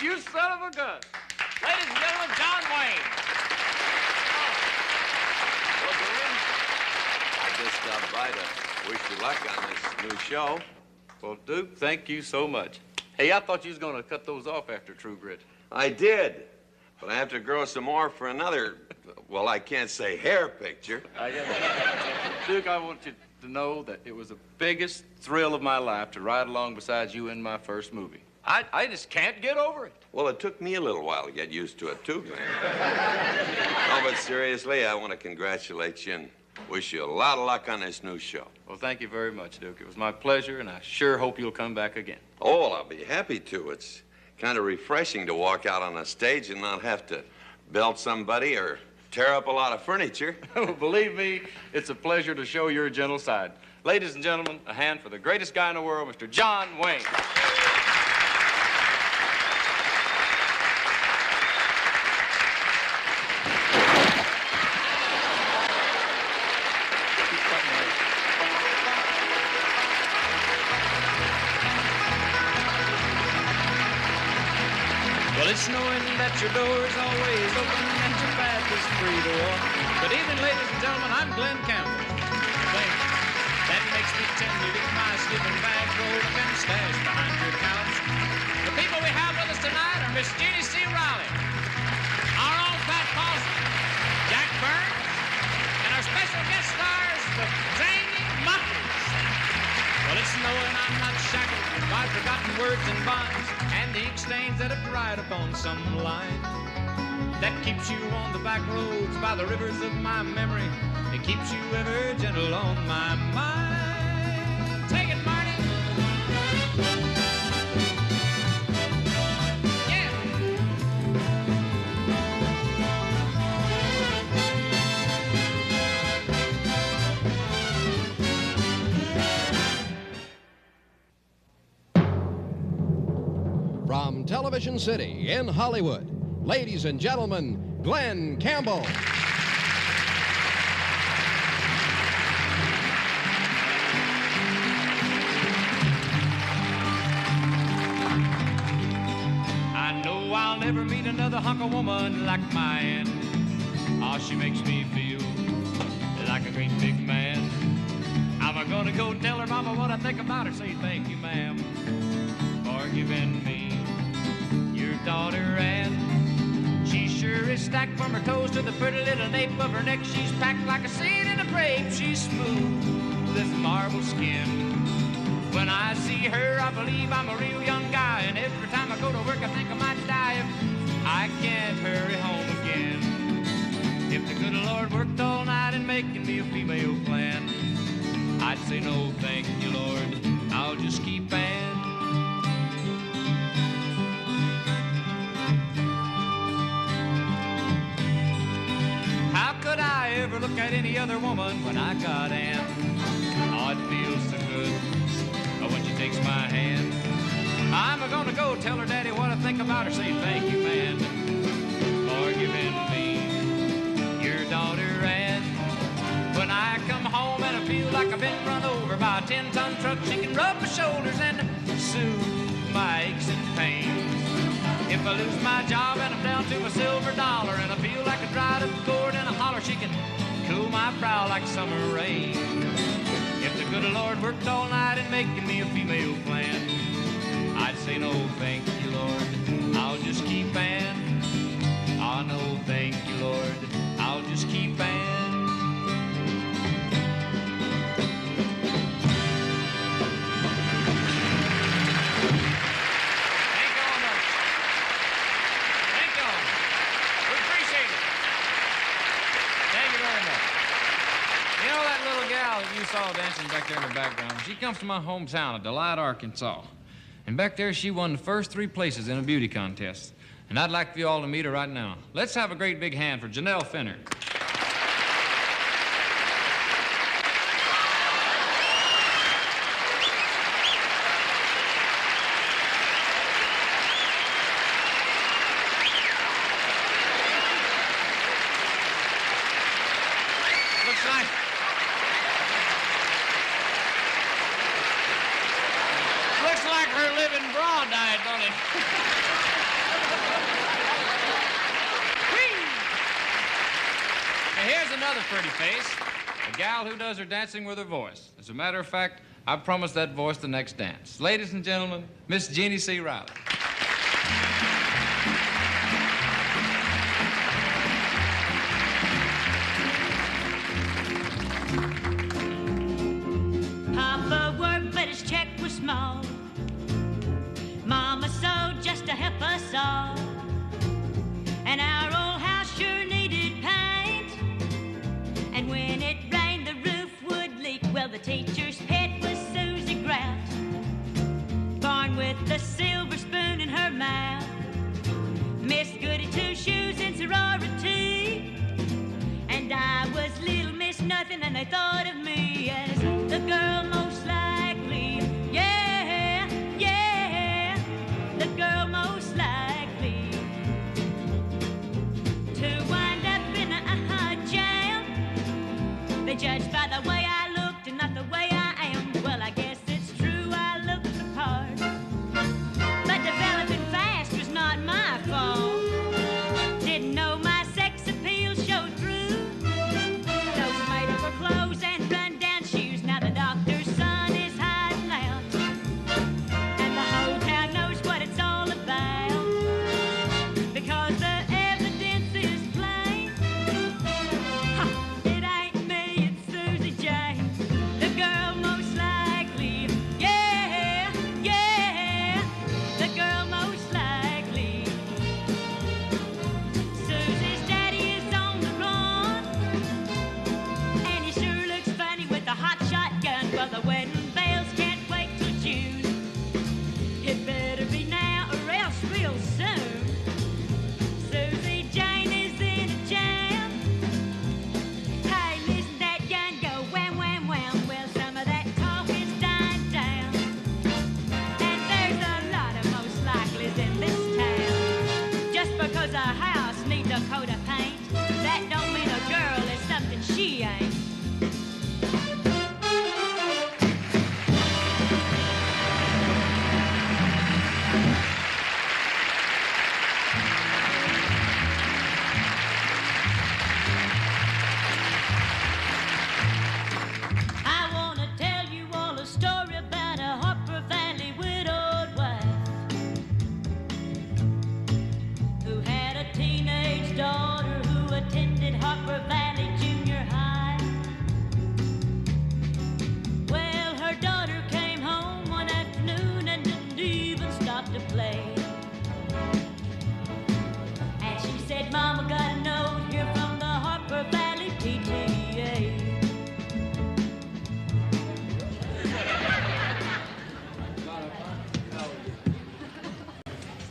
You son of a gun. Ladies and gentlemen, John Wayne. Well, Dolenz, I just stopped by to wish you luck on this new show. Well, Duke, thank you so much. Hey, I thought you was going to cut those off after True Grit. I did, but I have to grow some more for another, well, I can't say hair picture. Duke, I want you to know that it was the biggest thrill of my life to ride along beside you in my first movie. I just can't get over it. Well, it took me a little while to get used to it, too, Glen. No, but seriously, I want to congratulate you and wish you a lot of luck on this new show. Well, thank you very much, Duke. It was my pleasure, and I sure hope you'll come back again. Oh, well, I'll be happy to. It's kind of refreshing to walk out on a stage and not have to belt somebody or tear up a lot of furniture. Believe me, it's a pleasure to show your gentle side. Ladies and gentlemen, a hand for the greatest guy in the world, Mr. John Wayne. It's knowing that your door is always open and your path is free to walk. Good evening, ladies and gentlemen. I'm Glen Campbell. Think that makes me tend to leave my sleeping bag rolled up and stashed behind your couch. The people we have with us tonight are Miss Jeannie C. Rollin, our own Pat Paulsen, Jack Burns, and our special guest stars, the zany Monkees. Well, it's knowing I'm not shackled by forgotten words and bonds and the ink stains that have dried upon some line that keeps you on the back roads by the rivers of my memory. It keeps you ever gentle on my mind. Take it, Marty. Yeah. From Television City in Hollywood, ladies and gentlemen, Glen Campbell. I know I'll never meet another hunk of woman like my aunt. Oh, she makes me feel like a great big man. I'm gonna go tell her mama what I think about her. Say thank you, ma'am, for giving me your daughter Ann. She sure is stacked from her toes to the pretty little nape of her neck. She's packed like a seed in a grape. She's smooth as marble skin. When I see her, I believe I'm a real young guy. And every time I go to work, I think I might die if I can't hurry home again. If the good Lord worked all night in making me a female plan, I'd say no thank you, Lord, I'll just keep Ann. How could I ever look at any other woman when I got Ann? Oh, it feels so good when she takes my hand. I'm gonna go tell her daddy what I think about her. Say thank you, man, for giving me your daughter Ann. When I come home and I feel like I've been run over by a 10-ton truck, she can rub my shoulders and soothe my aches and pains. If I lose my job and I'm down to my silver dollar and I feel like a dried up gourd in a holler, she can cool my brow like summer rain. If the good Lord worked all night in making me a female plan, I'd say no thank you, Lord, I'll just keep Ann. Oh, no thank you, Lord, I'll just keep Ann. You saw dancing back there in the background. She comes from my hometown of Delight, Arkansas. And back there, she won the first 3 places in a beauty contest. And I'd like for you all to meet her right now. Let's have a great big hand for Janelle Finner. living broad diet, don't it? Now, here's another pretty face. A gal who does her dancing with her voice. As a matter of fact, I promised that voice the next dance. Ladies and gentlemen, Miss Jeannie C. Riley. Papa worked, but his check was small. Mama sewed just to help us all. And our old house sure needed paint. And when it rained, the roof would leak. Well, the teacher's pet was Susie Grout, born with a silver spoon in her mouth. Miss Goody Two-Shoes in sorority. And I was little Miss Nothing, and they thought of me as the girl most likely. Yeah, yeah, the girl most likely to wind up in a jam. They judged by the way I looked and not the way I am. Well, I guess it's true I looked the part, but developing fast was not my fault. Didn't know my sex appeal showed through. Those made up her clothes and run-down shoes. Now the doctor's son is hiding out, and the whole town knows what it's all about, because the evidence is plain. Ha, it ain't me, it's Susie Jane, the girl most likely. Yeah, yeah, the girl most likely. Susie's daddy is on the run, and he sure looks funny with a hot shotgun. Well, the wedding bells can't wait till June. It better be now or else real soon. Susie Jane is in a jam. Hey, listen, that gun go wham, wham, wham. Well, some of that talk is dying down, and there's a lot of most likelies in this town. Just because a house needs a coat of paint, that don't mean a girl is something she ain't. I want to tell you all a story about a Harper Valley widowed wife who had a teenage daughter who attended Harper Valley Junior High. Well, her daughter came home one afternoon and didn't even stop to play. And she said, Mama got a note here from the Harper Valley P.T.A.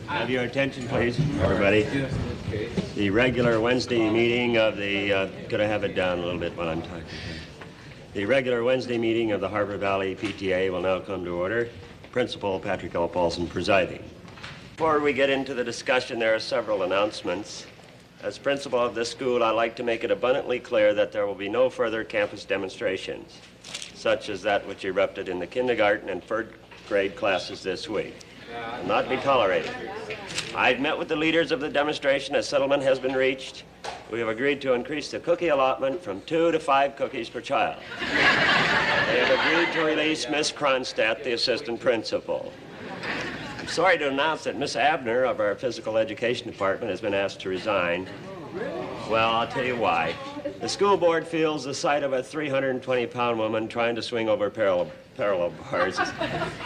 Have your attention, please, everybody. The regular Wednesday meeting of the, could I have it down a little bit while I'm talking? The regular Wednesday meeting of the Harper Valley P.T.A. will now come to order. Principal Patrick L. Paulsen presiding. Before we get into the discussion, there are several announcements. As principal of this school, I'd like to make it abundantly clear that there will be no further campus demonstrations, such as that which erupted in the kindergarten and third grade classes this week. Will not be tolerated. I've met with the leaders of the demonstration. A settlement has been reached. We have agreed to increase the cookie allotment from 2 to 5 cookies per child. They have agreed to release Miss Kronstadt, the assistant principal. I'm sorry to announce that Miss Abner of our physical education department has been asked to resign. Well, I'll tell you why. The school board feels the sight of a 320-pound woman trying to swing over parallel bars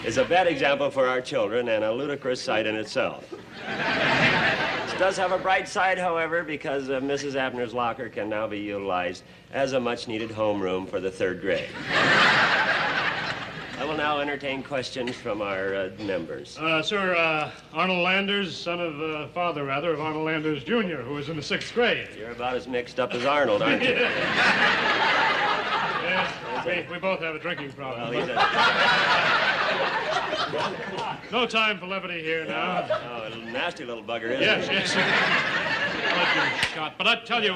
is a bad example for our children and a ludicrous sight in itself. This does have a bright side, however, because Mrs. Abner's locker can now be utilized as a much-needed homeroom for the third grade. I will now entertain questions from our members. Sir, Arnold Landers, son of, father rather, of Arnold Landers Jr., who was in the 6th grade. You're about as mixed up as Arnold, aren't you? Yes, we both have a drinking problem. Well, No time for levity here now. Oh, a nasty little bugger, isn't Yes, he? yes. I'll give him a shot. But I tell you,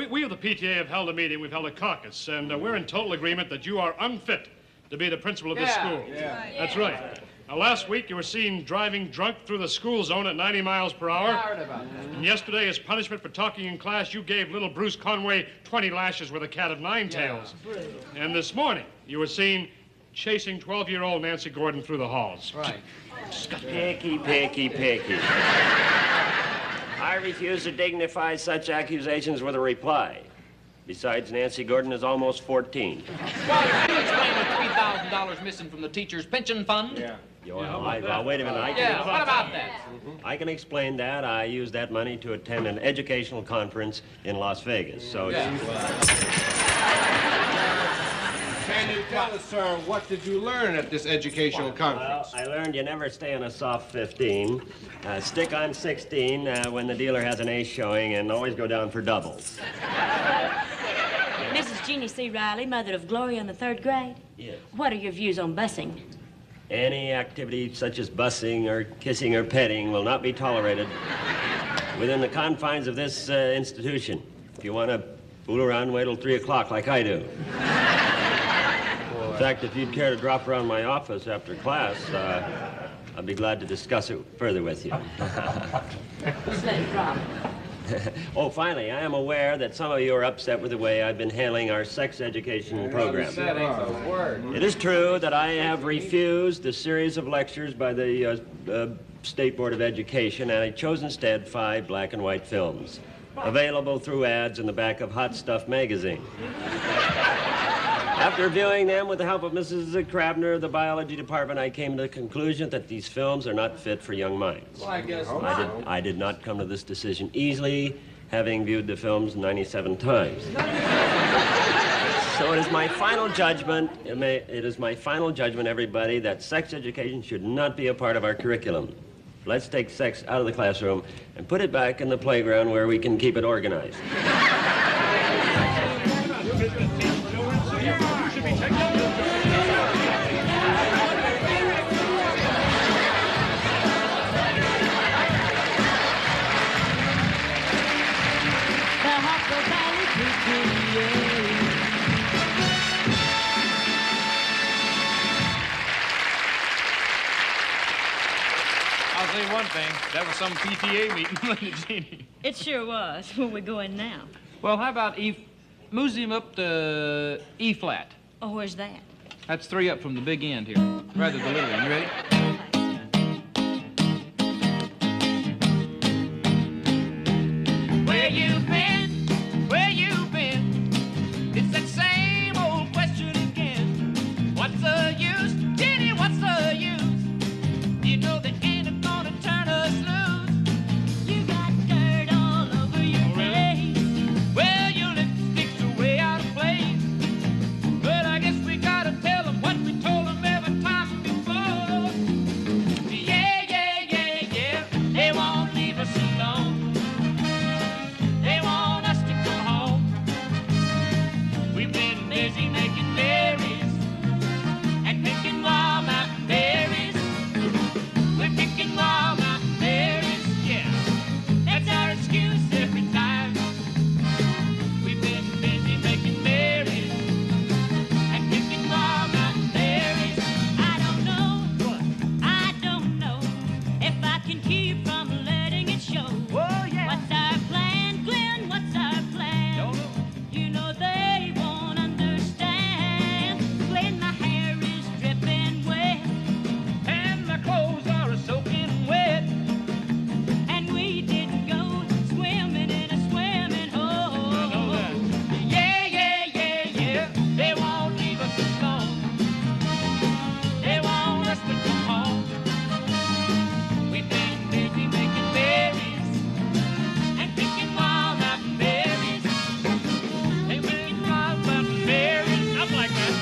we of the PTA have held a meeting, we've held a caucus, and we're in total agreement that you are unfit to be the principal of this school. Yeah. That's right. Last week, you were seen driving drunk through the school zone at 90 miles per hour. I heard about that. And yesterday, as punishment for talking in class, you gave little Bruce Conway 20 lashes with a cat of nine tails. And this morning, you were seen chasing 12-year-old Nancy Gordon through the halls. Right. Picky, picky, picky. I refuse to dignify such accusations with a reply. Besides, Nancy Gordon is almost 14. Well, can you explain the $3,000 missing from the teacher's pension fund? Yeah. Well, wait a minute. Yeah, what about that? I can explain that. I used that money to attend an educational conference in Las Vegas. So Can you tell us, sir, what did you learn at this educational conference? Well, I learned you never stay on a soft 15. Stick on 16 when the dealer has an ace showing, and always go down for doubles. Mrs. Jeannie C. Riley, mother of Gloria in the 3rd grade. Yes. What are your views on busing? Any activity such as bussing or kissing or petting will not be tolerated within the confines of this institution. If you want to fool around, wait till 3 o'clock like I do. In fact, if you'd care to drop around my office after class, I'd be glad to discuss it further with you. Just let it drop. Oh, finally, I am aware that some of you are upset with the way I've been handling our sex education program. That ain't the word. It is true that I have refused a series of lectures by the State Board of Education, and I chose instead 5 black and white films, available through ads in the back of Hot Stuff magazine. After viewing them with the help of Mrs. Crabner of the biology department, I came to the conclusion that these films are not fit for young minds. Well, I guess I did not come to this decision easily, having viewed the films 97 times. So it is my final judgment, everybody, that sex education should not be a part of our curriculum. Let's take sex out of the classroom and put it back in the playground where we can keep it organized. I'll say one thing. That was some PTA meeting, Glen and Jeannie. It sure was. Where we going now? Well, how about moves him up to E flat. Oh, where's that? That's 3 up from the big end here. Rather the little one. You ready? Where you been? Where you been? It's that same old question again. What's the use? Jenny, what's the use? You know they ain't gonna turn us loose. You got dirt all over your face. Well, your lipstick's way out of place. But I guess we gotta tell them what we told them every time before. Yeah, yeah, yeah, yeah. They won't leave us alone. They want us to come home. We've been busy making berries and picking wild mountain berries. We're picking wild mountain berries, yeah. That's our excuse every time. We've been busy making berries and picking wild mountain berries. I don't know if I can keep from letting it show. Oh, yeah. What's our plan, Glen? What's our plan? Don't know. You know they won't understand. Glen, my hair is dripping wet, And my clothes are soaking wet. and we didn't go swimming in a swimming hole. Yeah, yeah, yeah, yeah. They won't leave us alone. They want us to come home. We've been busy making berries and picking wild mountain berries. They picking wild mountain berries. I'm like that.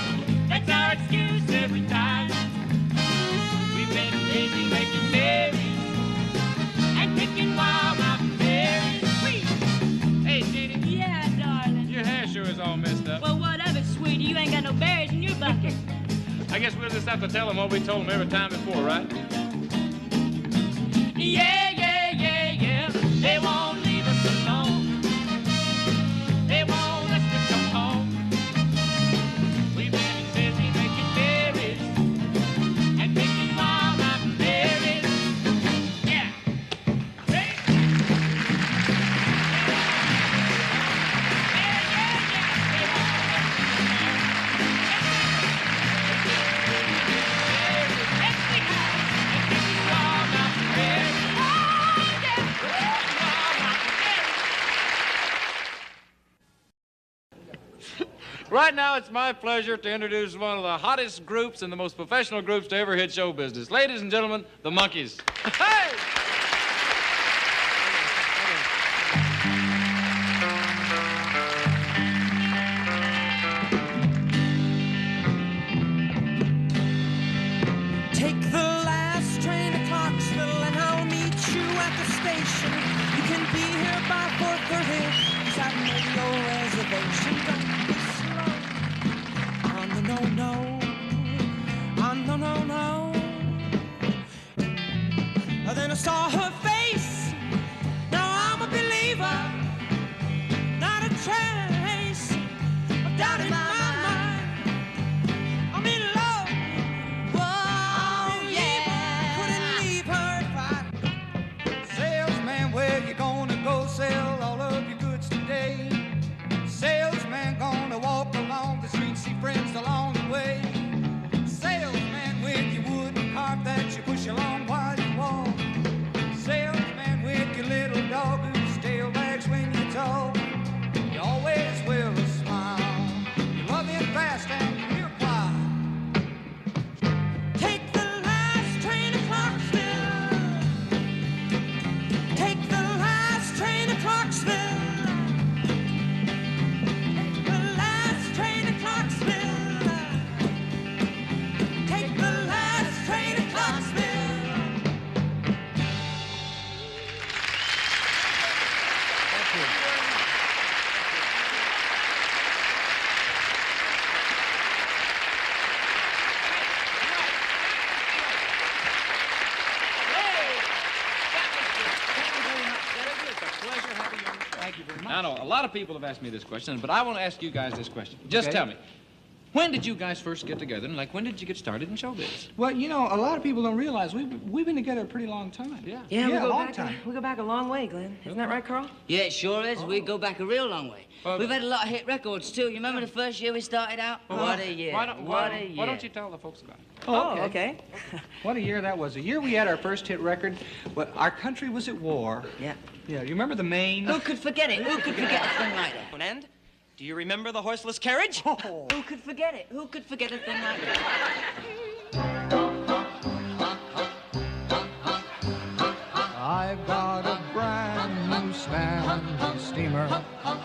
That's our excuse every time. We've been busy making berries and picking wild mountain berries. Hey, Jenny. Yeah, darling. Your hair sure is all messed up. Well, what of it, sweetie? You ain't got no berries in your bucket. I guess we'll just have to tell them what we told them every time before, right? Yeah, yeah, yeah, yeah. They won't leave us alone. They want us to come home. We've been busy making berries and picking wild Right now, it's my pleasure to introduce one of the hottest groups and the most professional groups to ever hit show business. Ladies and gentlemen, the Monkees. Hey! Take the last train to Clarksville and I'll meet you at the station. You can be here by 4:30, 'cause I've made your reservation. Don't be slow. Oh, no, no, no. Oh, no, no, no. Then I saw her face. Now I'm a believer. Not a trace of doubt in my mind. I'm in love. Whoa, yeah. Couldn't leave her if I... Salesman, where you gonna go sell all of your goods today? Salesman, gonna walk along the street, see friends along the way. Salesman, with your wooden cart that you push along while you walk. Salesman, with your little dog whose tail wags when you talk. You always will smile. You love him fast and you're quiet. Take the last train to Clarksville. Take the last train to Clarksville. Take the last train to Clarksville. Take the last train to Clarksville. Thank you very much. I know, a lot of people have asked me this question, but I want to ask you guys this question. Just Okay. tell me, when did you guys first get together, and, like, when did you get started in showbiz? Well, you know, a lot of people don't realize we've been together a pretty long time. Yeah. Yeah, we a go long back. time. We go back a long way, Glenn. Isn't that right, Carl? Yeah, it sure is. We go back a real long way. We've had a lot of hit records, too. You remember the first year we started out? What a year. Why What a year. don't you tell the folks about it? Oh, okay. What a year that was. The year we had our first hit record, well, our country was at war. Yeah. Yeah, you remember the Maine? Who could forget it? Who could forget a thing like that? And do you remember the horseless carriage? Oh. Who could forget it? Who could forget a thing like that? I've got a brand new standing steamer.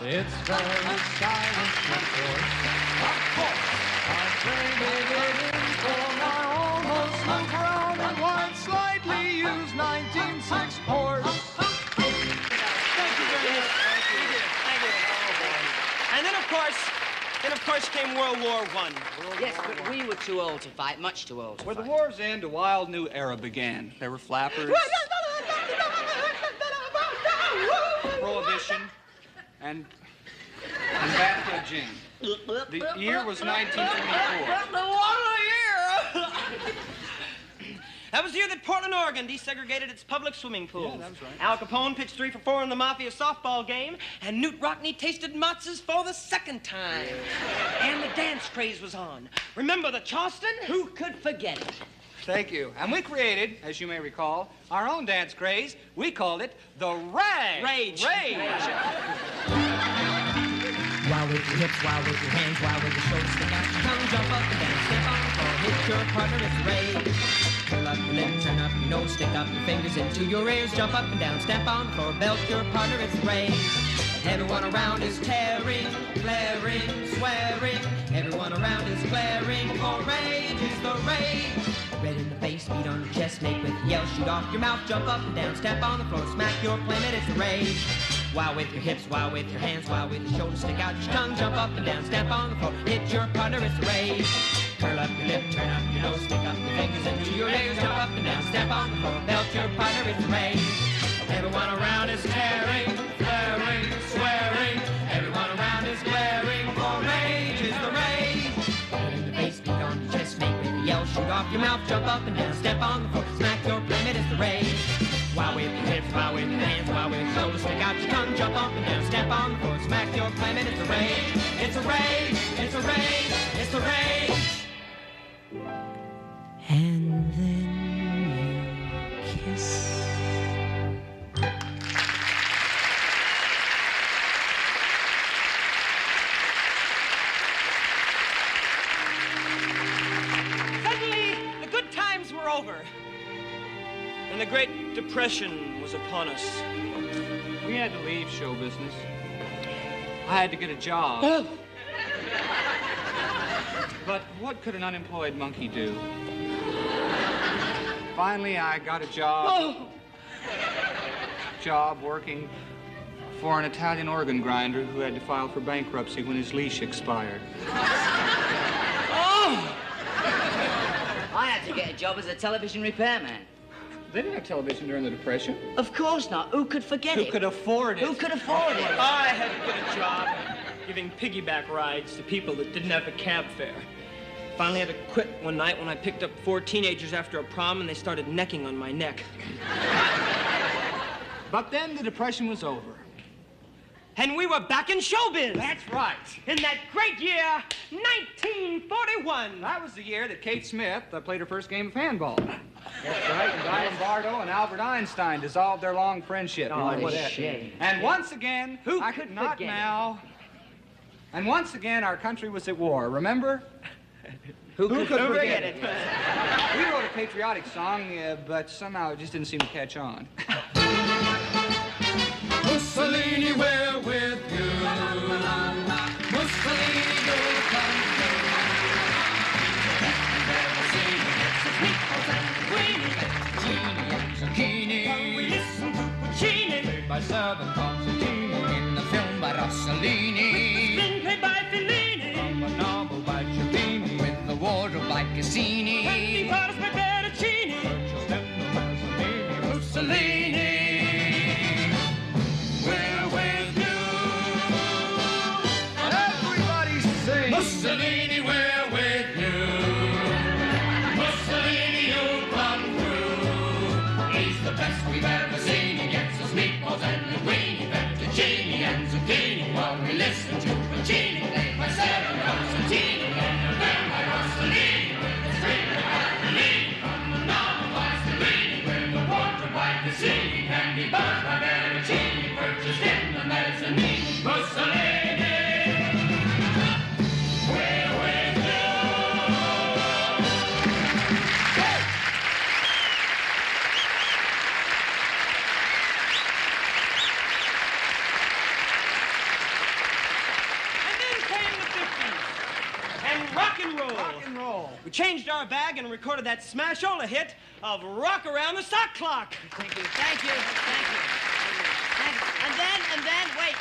It's very stylish, of course. I've traded it in for my almost new brown and white, slightly used 1906 horse. Thank you very much. Thank you. And then, of course, came World War I. Yes, but we were too old to fight, much too old to Where the fight. war's end, a wild new era began. There were flappers, prohibition, and bathtub gin. The year was 1924. That was the year that Portland, Oregon desegregated its public swimming pools. Yeah, that was right. Al Capone pitched 3 for 4 in the Mafia softball game, and Newt Rockney tasted matzahs for the second time. And the dance craze was on. Remember the Charleston? Who could forget it? Thank you. And we created, as you may recall, our own dance craze. We called it the Rag. Rage. While with your hips, while with your hands, while with your shoulders, stick out your tongue, jump up and down, step on the floor, hit your partner, it's rage. Curl up your lip, turn up your nose, stick up your fingers into your ears, jump up and down, step on the floor, belt your partner, it's rage. Everyone around is tearing, glaring, swearing. Everyone around is glaring, for rage is the rage. Red in the face, beat on your chest, make with yell, shoot off your mouth, jump up and down, step on the floor, smack your playmate, it's rage. While with your hips, while with your hands, while with your shoulders, stick out your tongue, jump up and down, step on the floor, hit your partner, it's rage. Curl up your lip, turn up your nose, stick up your fingers into your ears, jump up and down, step on the floor, belt your partner, it's rage. Everyone around is tearing, flaring, swearing. Everyone around is glaring, for rage is the rage. Red in the face, beat on your chest, make with a yell, shoot off your mouth, jump up and down, step on the floor, smack your playmate, it's the rage. While with your hips, while with your hands, while with your shoulders, stick out your tongue, jump up and down, step on the floor, smack your playmate, it's a rage. It's a rage, it's a rage, it's a rage. And then you kiss. over. And the Great Depression was upon us. We had to leave show business. I had to get a job. But what could an unemployed monkey do? Finally, I got a job. Job working for an Italian organ grinder who had to file for bankruptcy when his leash expired. Oh! I had to get a job as a television repairman. They didn't have television during the Depression. Of course not. Who could forget it? Who could afford it? Who could afford it? I had to get a job giving piggyback rides to people that didn't have a cab fare. Finally had to quit one night when I picked up 4 teenagers after a prom and they started necking on my neck. But then the Depression was over. And we were back in showbiz. That's right. In that great year, 1941. That was the year that Kate Smith played her first game of handball. That's right. And Guy Lombardo and Albert Einstein dissolved their long friendship. Oh, what a shame. And once again, Who could not forget now. And once again, our country was at war. Remember? Who could forget it? We wrote a patriotic song, but somehow it just didn't seem to catch on. Mussolini, we're with you. Mussolini, you'll come through. Zucchini. We listen to Puccini. Played by Servant Constantini. In the film by Rossellini. With the screenplay by Fellini. From a novel by Cellini. With the wardrobe by Cassini. And the chorus by Bertoncini. Churchill, Stendhal, Mussolini. Mussolini. Mussolini, we're with you. Mussolini, you'll come through. He's the best we've ever seen. He gets us meatballs and linguine, fettuccine and zucchini. While we listen to Puccini, played by Servant Constantini. And the film by Rossellini, with the screenplay by Fellini. From the novel by Cellini, with the wardrobe by Cassini. Candy bars by Bertoncini, purchased in the mezzanine. Mussolini. We changed our bag and recorded that smashola hit of Rock Around the Sock Clock. Thank you. And then, wait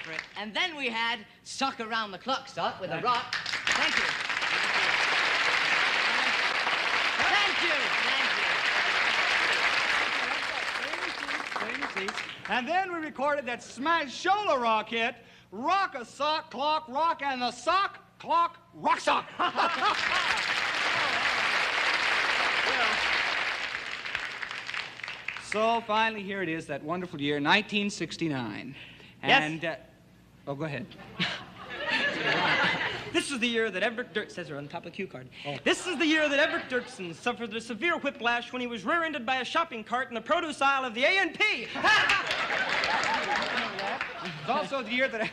for it. And then we had Sock Around the Clock Sock with a rock. Thank you. And then we recorded that smashola rock hit, Rock a Sock Clock Rock and the Sock Clock Rock Sock. So finally, here it is, that wonderful year, 1969. And, Yes. Oh, go ahead. This is the year that Everett Dirksen, says her on top of the cue card. This is the year that Everett Dirksen suffered a severe whiplash when he was rear-ended by a shopping cart in the produce aisle of the A&P. It's also the year that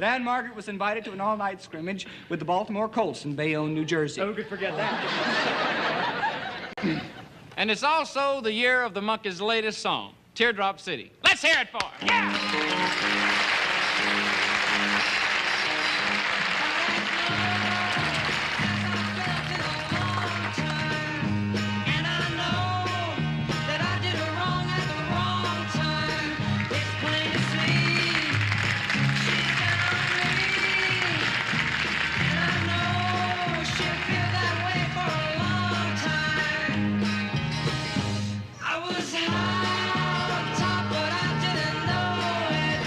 Anne Margaret was invited to an all-night scrimmage with the Baltimore Colts in Bayonne, New Jersey. Oh, who could forget that? And it's also the year of the Monkees' latest song, Teardrop City. Let's hear it for her. Yeah! I was high on top, but I didn't know it.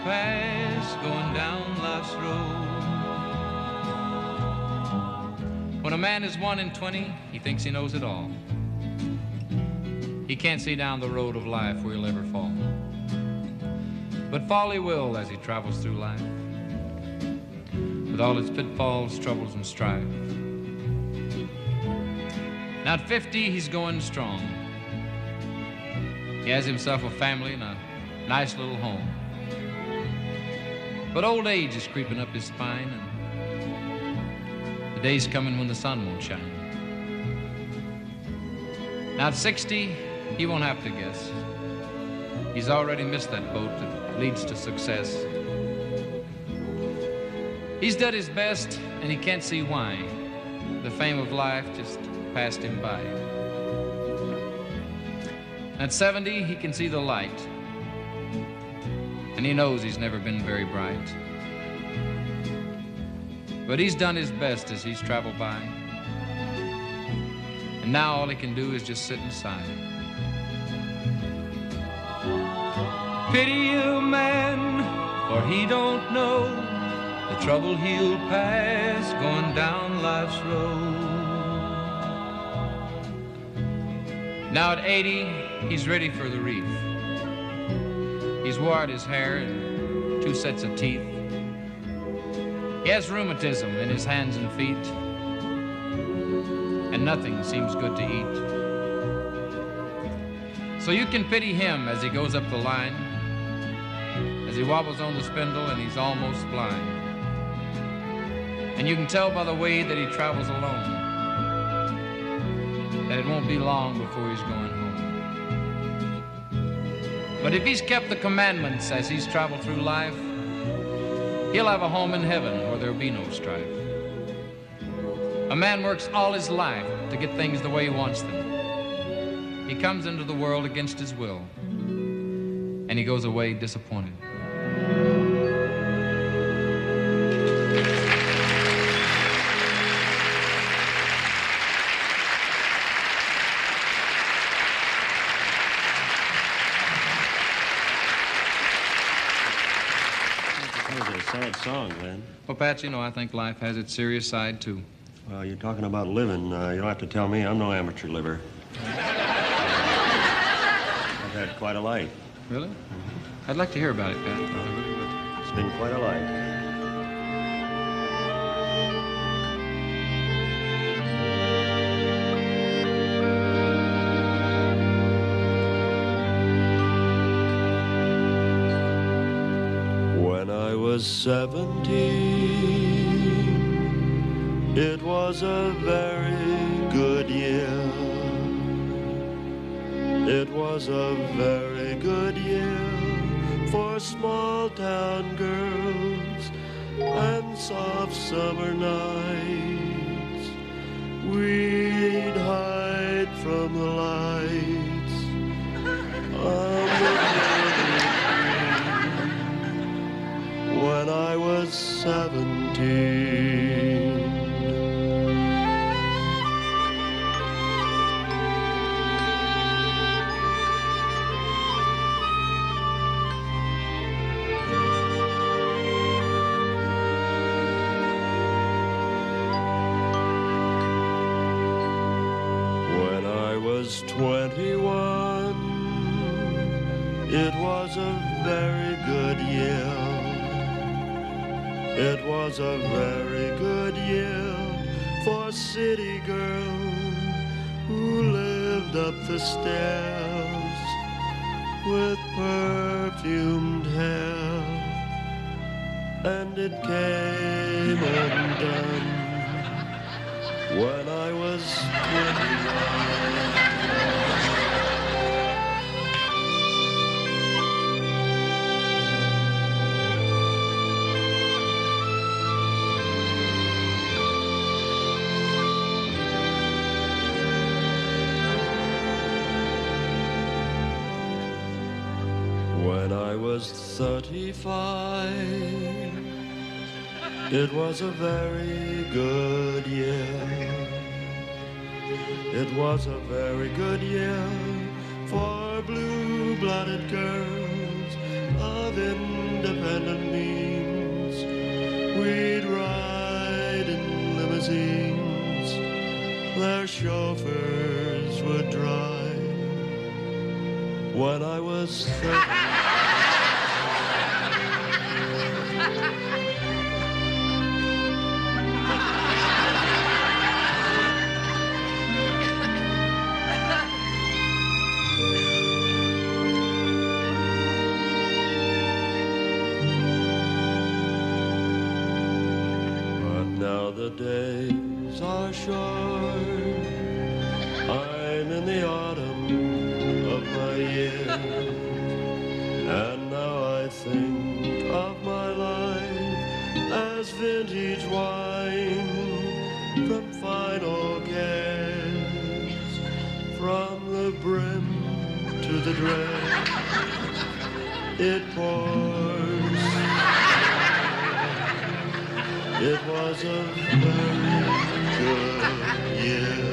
pass going down life's road. When a man is 1 in 20, he thinks he knows it all. He can't see down the road of life where he'll ever fall. But fall he will as he travels through life, with all its pitfalls, troubles, and strife. Now at 50, he's going strong. He has himself a family and a nice little home. But old age is creeping up his spine, and the day's coming when the sun won't shine. Now at 60, he won't have to guess. He's already missed that boat that leads to success. He's done his best, and he can't see why. The fame of life just passed him by. At 70, he can see the light, and he knows he's never been very bright. But he's done his best as he's traveled by, and now all he can do is just sit and sigh. Pity you, man, for he don't know the trouble he'll pass going down life's road. Now at 80, he's ready for the reef. He's wore out his hair and 2 sets of teeth. He has rheumatism in his hands and feet, and nothing seems good to eat. So you can pity him as he goes up the line, as he wobbles on the spindle and he's almost blind. And you can tell by the way that he travels alone that it won't be long before he's going home. But if he's kept the commandments as he's traveled through life, he'll have a home in heaven where there'll be no strife. A man works all his life to get things the way he wants them. He comes into the world against his will, and he goes away disappointed. Sad song, Glenn. Well, Pat, you know, I think life has its serious side, too. Well, you're talking about living. You don't have to tell me. I'm no amateur liver. I've had quite a life. Really? I'd like to hear about it, Pat. I really would. It's been quite a life. When I was 17, it was a very good year. It was a very good year for small town girls and soft summer nights. We'd hide from the lights on the when I was 17. When I was 21, it was a very good year. It was a very good year for city girls who lived up the stairs with perfumed hair. And it came undone when I was 21. When I was 35, it was a very good year. It was a very good year for blue-blooded girls of independent independent means. We'd ride in limousines, their chauffeurs would drive. When I was 30. The days are short. I'm in the autumn of my years, and now I think of my life as vintage wine from final cares, from the brim to the dregs. It pours. It was a very good year.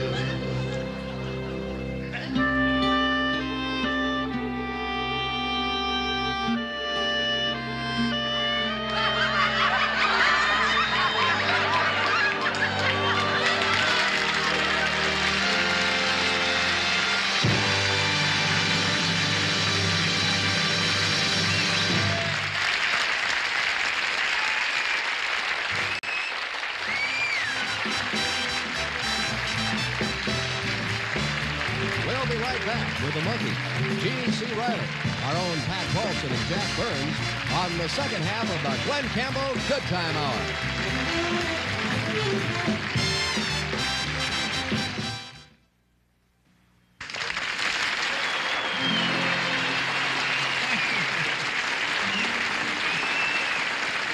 With the Monkees, Gene C. Riley, our own Pat Paulsen and Jack Burns on the second half of the Glen Campbell Goodtime Hour.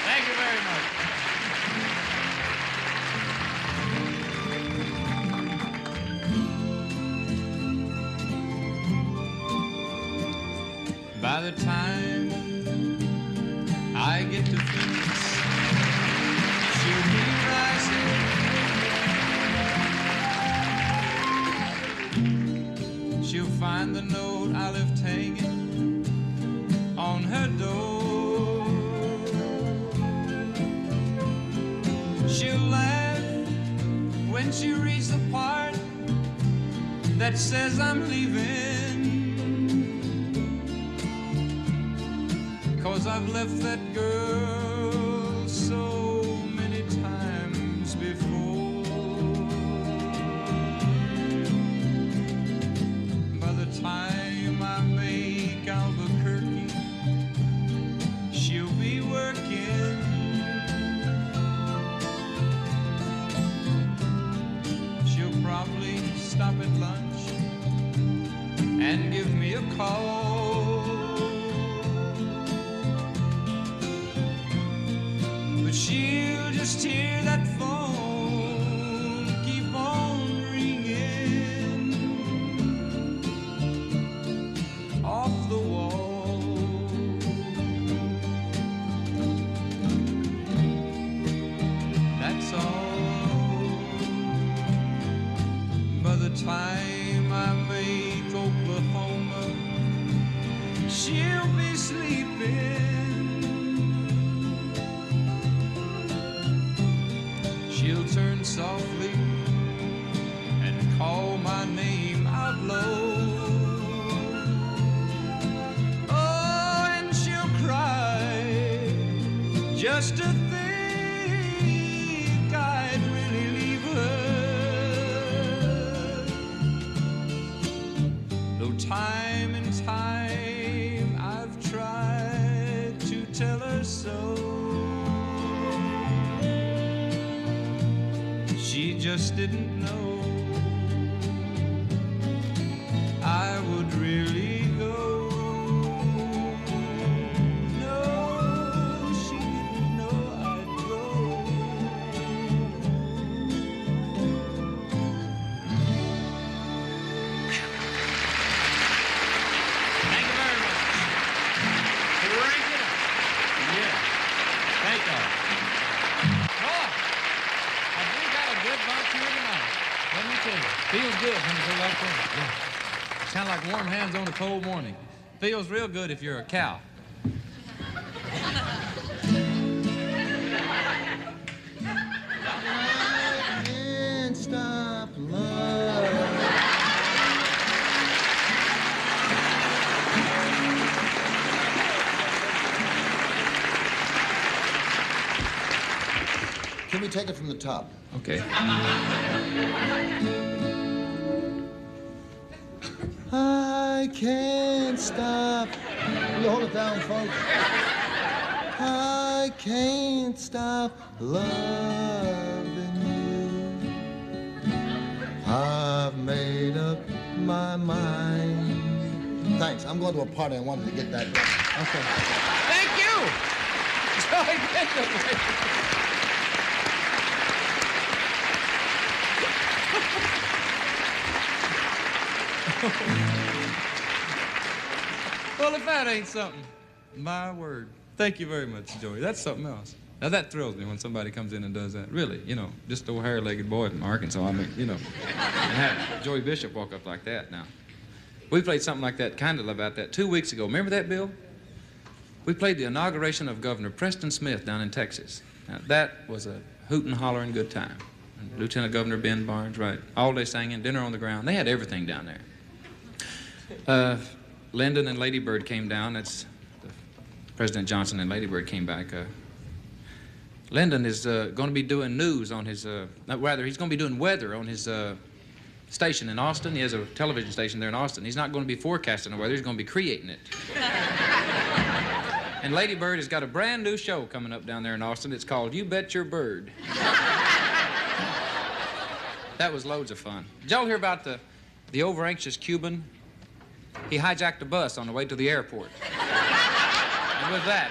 Thank you very much. By the time I get to Phoenix, she'll be rising. She'll find the note I left hanging on her door. She'll laugh when she reads the part that says I'm leaving. 'Cause I've left that girl so many times before. By the time I make Albuquerque, she'll be working. She'll probably stop at lunch and give me a call. She'll just hear that phone keep on ringing off the wall. That's all. By the time I make Oklahoma, she'll be sleeping. She'll turn softly and call my name out low. Oh, and she'll cry just to think I'd really leave her. Though time and time I've tried to tell her so. She just didn't know I would really go. No, she didn't know I'd go. Thank you very much. Crank it up. Yeah. Thank you. Good bunch here tonight. Let me tell you, feels good when you go like that. Yeah. It's kind of like warm hands on a cold morning. Feels real good if you're a cow. me take it from the top. Okay. I can't stop. You hold it down, folks. I can't stop loving you. I've made up my mind. Thanks. I'm going to a party. I wanted to get that done. Okay. Thank you! Joey Bishop. Well, if that ain't something, my word. Thank you very much, Joey. That's something else. Now, that thrills me when somebody comes in and does that. Really, you know, just a old hairy-legged boy from Arkansas. I mean, you know, and have Joey Bishop walk up like that now. We played something like that, kind of about that, 2 weeks ago. Remember that, Bill? We played the inauguration of Governor Preston Smith down in Texas. Now, that was a hootin' hollering good time. And Lieutenant Governor Ben Barnes, right. All day singing, dinner on the ground. They had everything down there. Lyndon and Lady Bird came down. That's President Johnson and Lady Bird came back. Lyndon is going to be doing news on his, rather, he's going to be doing weather on his station in Austin. He has a television station there in Austin. He's not going to be forecasting the weather. He's going to be creating it. And Lady Bird has got a brand new show coming up down there in Austin. It's called You Bet Your Bird. That was loads of fun. Did y'all hear about the over-anxious Cuban? He hijacked a bus on the way to the airport. And with that,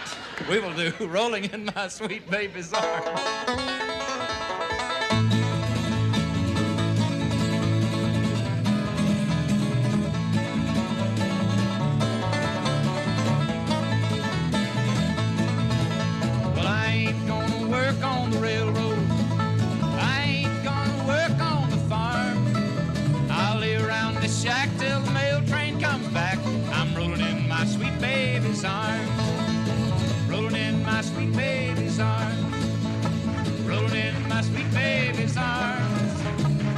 we will do Rolling in My Sweet Baby's Arms. Shack till the mail train comes back. I'm rolling in my sweet baby's arms. Rolling in my sweet baby's arms. Rolling in my sweet baby's arms.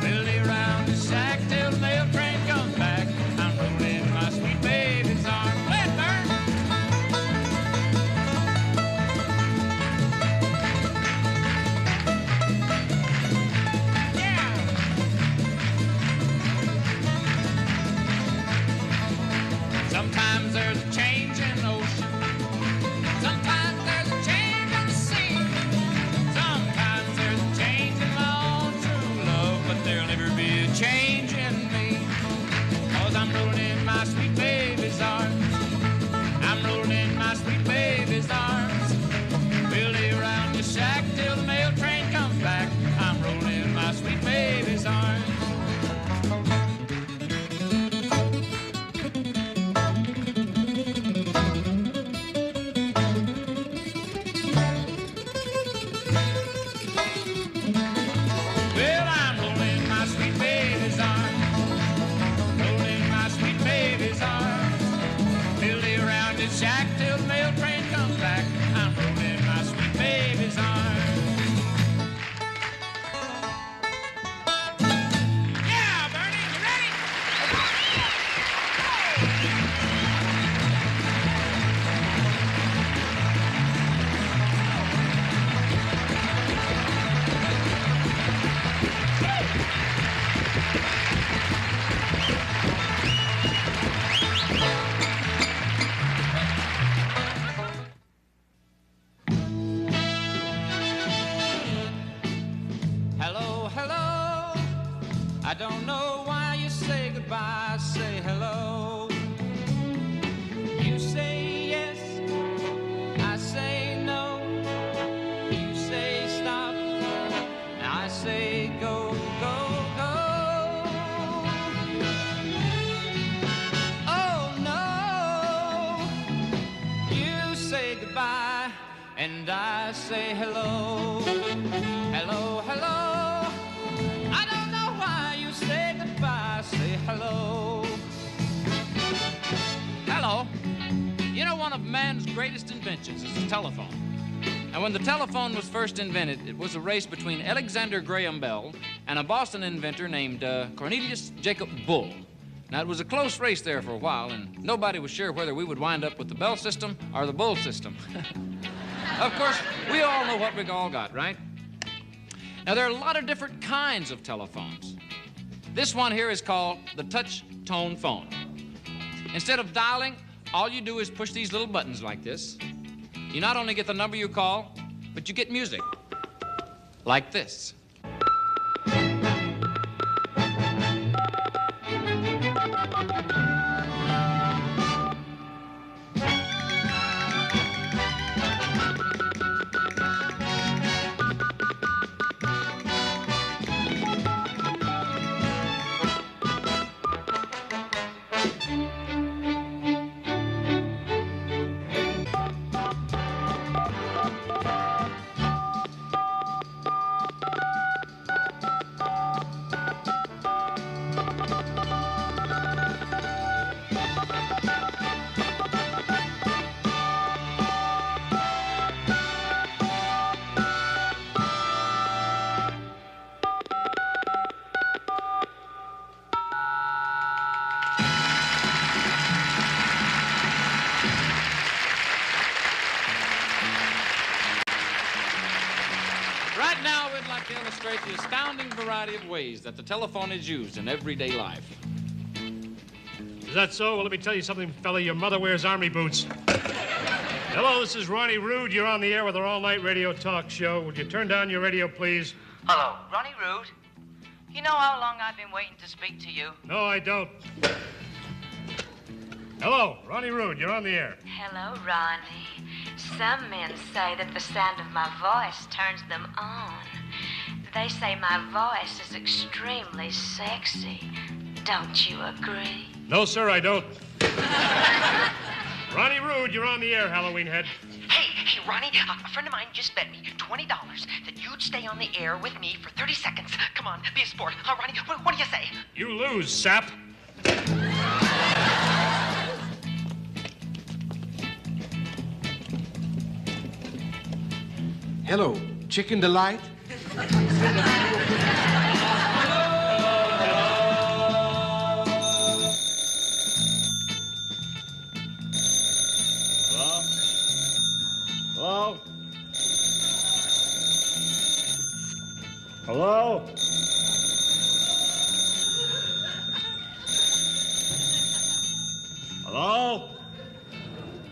Really around the shack till the mail train comes back. I'm rolling in my sweet baby's arms. Play it, Bert. Sometimes there's a change in the ocean. Sometimes there's a change on the sea. Sometimes there's a change in my own true love. But there'll never be a change in me. 'Cause I'm rolling in my sweet baby's arms. I'm rolling in my sweet baby's arms. We'll lay around the shack till the mail train comes back. I'm rolling in my sweet baby's arms. Shack till the mail train comes back. I'm rolling in my sweet baby's arms. Yeah, Bernie, you ready? I don't know why you say goodbye, say hello. You say yes, I say no. You say stop, I say go, go, go. Oh no, you say goodbye and I say hello. Hello, hello. Say goodbye, say hello. Hello. You know, one of man's greatest inventions is the telephone. And when the telephone was first invented, it was a race between Alexander Graham Bell and a Boston inventor named Cornelius Jacob Bull. Now, it was a close race there for a while, and nobody was sure whether we would wind up with the Bell system or the Bull system. Of course, we all know what we all got, right? Now, there are a lot of different kinds of telephones. This one here is called the touch tone phone. Instead of dialing, all you do is push these little buttons like this. You not only get the number you call, but you get music like this. Right now, we'd like to illustrate the astounding variety of ways that the telephone is used in everyday life. Is that so? Well, let me tell you something, fella. Your mother wears army boots. Hello, this is Ronnie Rude. You're on the air with our all-night radio talk show. Would you turn down your radio, please? Hello, Ronnie Rude. You know how long I've been waiting to speak to you? No, I don't. Hello, Ronnie Rude. You're on the air. Hello, Ronnie. Some men say that the sound of my voice turns them on. They say my voice is extremely sexy. Don't you agree? No, sir, I don't. Ronnie Rude, you're on the air, Halloween head. Hey, Ronnie, a friend of mine just bet me $20 that you'd stay on the air with me for 30 seconds. Come on, be a sport. Ronnie, what do you say? You lose, sap. Hello, Chicken Delight. Hello? Hello? Hello?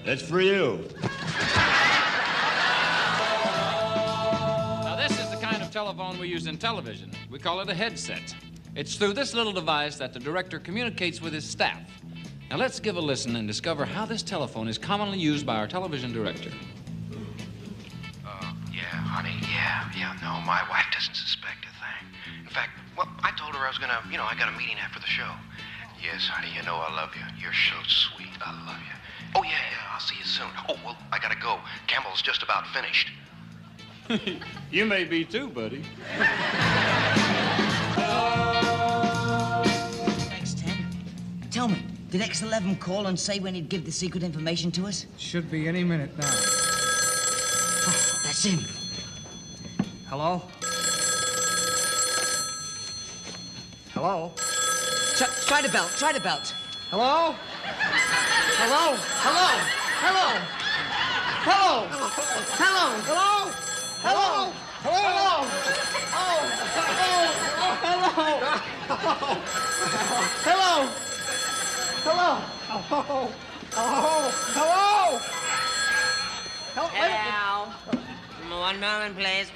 It's for you. Now, this is the kind of telephone we use in television. We call it a headset. It's through this little device that the director communicates with his staff. Now, let's give a listen and discover how this telephone is commonly used by our television director. Yeah, honey, yeah, no, my wife doesn't suspect a thing. In fact, well, I told her I was gonna, I got a meeting after the show. Yes, honey, you know I love you. You're so sweet. I love you. Oh, yeah, I'll see you soon. Oh, well, I gotta go. Campbell's just about finished. You may be too, buddy. X10. Tell me, did X11 call and say when he'd give the secret information to us? Should be any minute now. Oh, that's him. Hello? Hello? Try the belt. Try the belt. Hello? Hello? Hello? Hello? Hello? Hello? Hello? Hello? Hello? Oh, hello? Hello? Hello? Hello? Hello? Hello. One moment, please.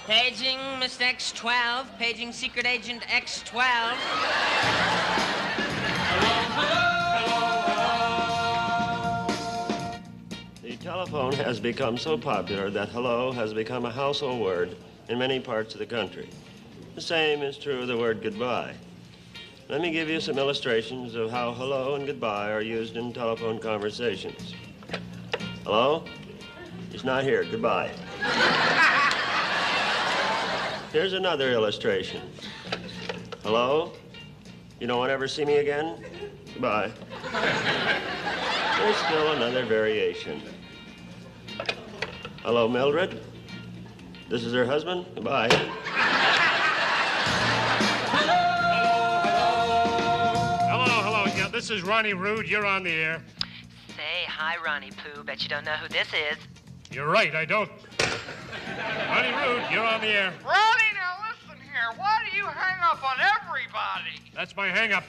Paging Mr. X12. Paging Secret Agent X12. The telephone has become so popular that hello has become a household word in many parts of the country. The same is true of the word goodbye. Let me give you some illustrations of how hello and goodbye are used in telephone conversations. Hello? He's not here. Goodbye. Here's another illustration. Hello? You don't want to ever see me again? Goodbye. There's still another variation. Hello, Mildred? This is her husband? Goodbye. Hello. Yeah, this is Ronnie Rude. You're on the air. Say, hi, Ronnie Pooh. Bet you don't know who this is. You're right, I don't. Ronnie Rude, you're on the air. Ronnie, now listen here. Why do you hang up on everybody? That's my hang-up.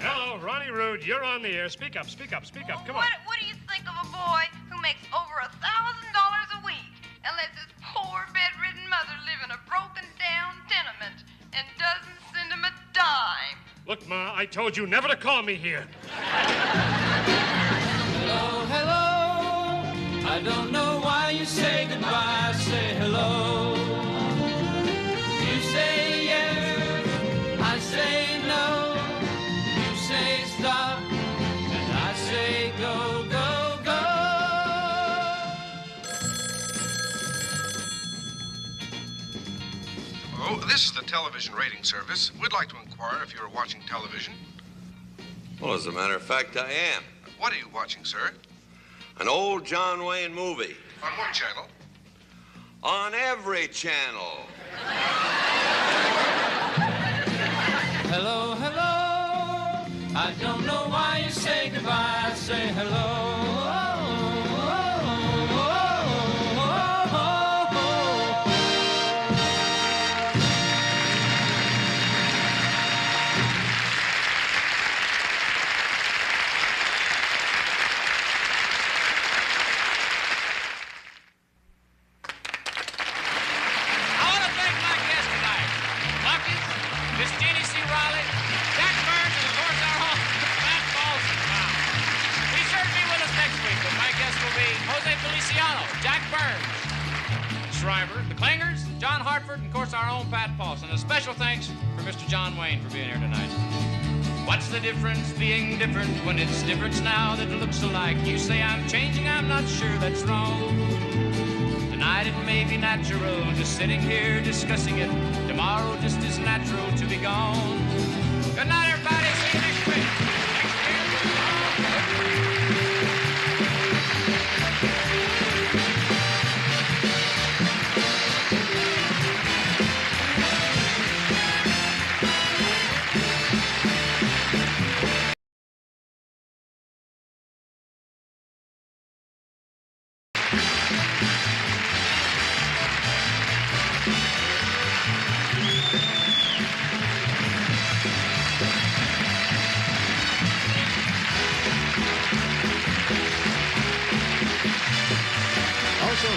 Hello, Ronnie Rude, you're on the air. Speak up, speak up, speak up. Come on. What do you think of a boy who makes over $1,000 a week and lets his poor bedridden mother live in a broken-down tenement and doesn't send him a dime? Look, Ma, I told you never to call me here. Hello, hello. I don't know why you say goodbye. Say hello. You say yes, I say no. You say stop, and I say go, go, go. Oh, this is the television rating service. We'd like to inquire if you're watching television. Well, as a matter of fact, I am. What are you watching, sir? An old John Wayne movie. On what channel? On every channel. Hello, hello. I don't know why you say goodbye. Say hello. The Klingers, John Hartford, and of course our own Pat Paulsen. A special thanks for Mr. John Wayne for being here tonight. What's the difference being different when it's difference now that looks alike? You say I'm changing, I'm not sure that's wrong. Tonight it may be natural, just sitting here discussing it. Tomorrow just as natural to be gone. Good night, everybody. See you next week.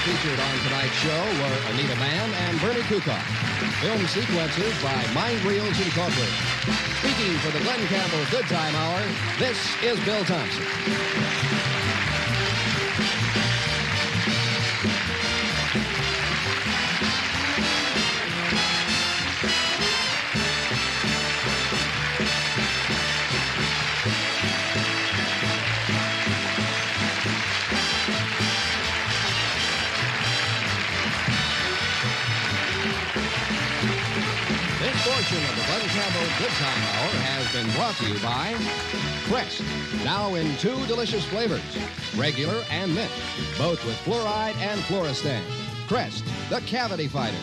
Featured on tonight's show were Anita Mann and Bernie Kukoc. Film sequences by Mind Reels Incorporated. Speaking for the Glen Campbell Goodtime Hour, this is Bill Thompson. Portion of the Glen Campbell Goodtime Hour has been brought to you by Crest, now in 2 delicious flavors, regular and mint, both with fluoride and fluorostan. Crest, the cavity fighter.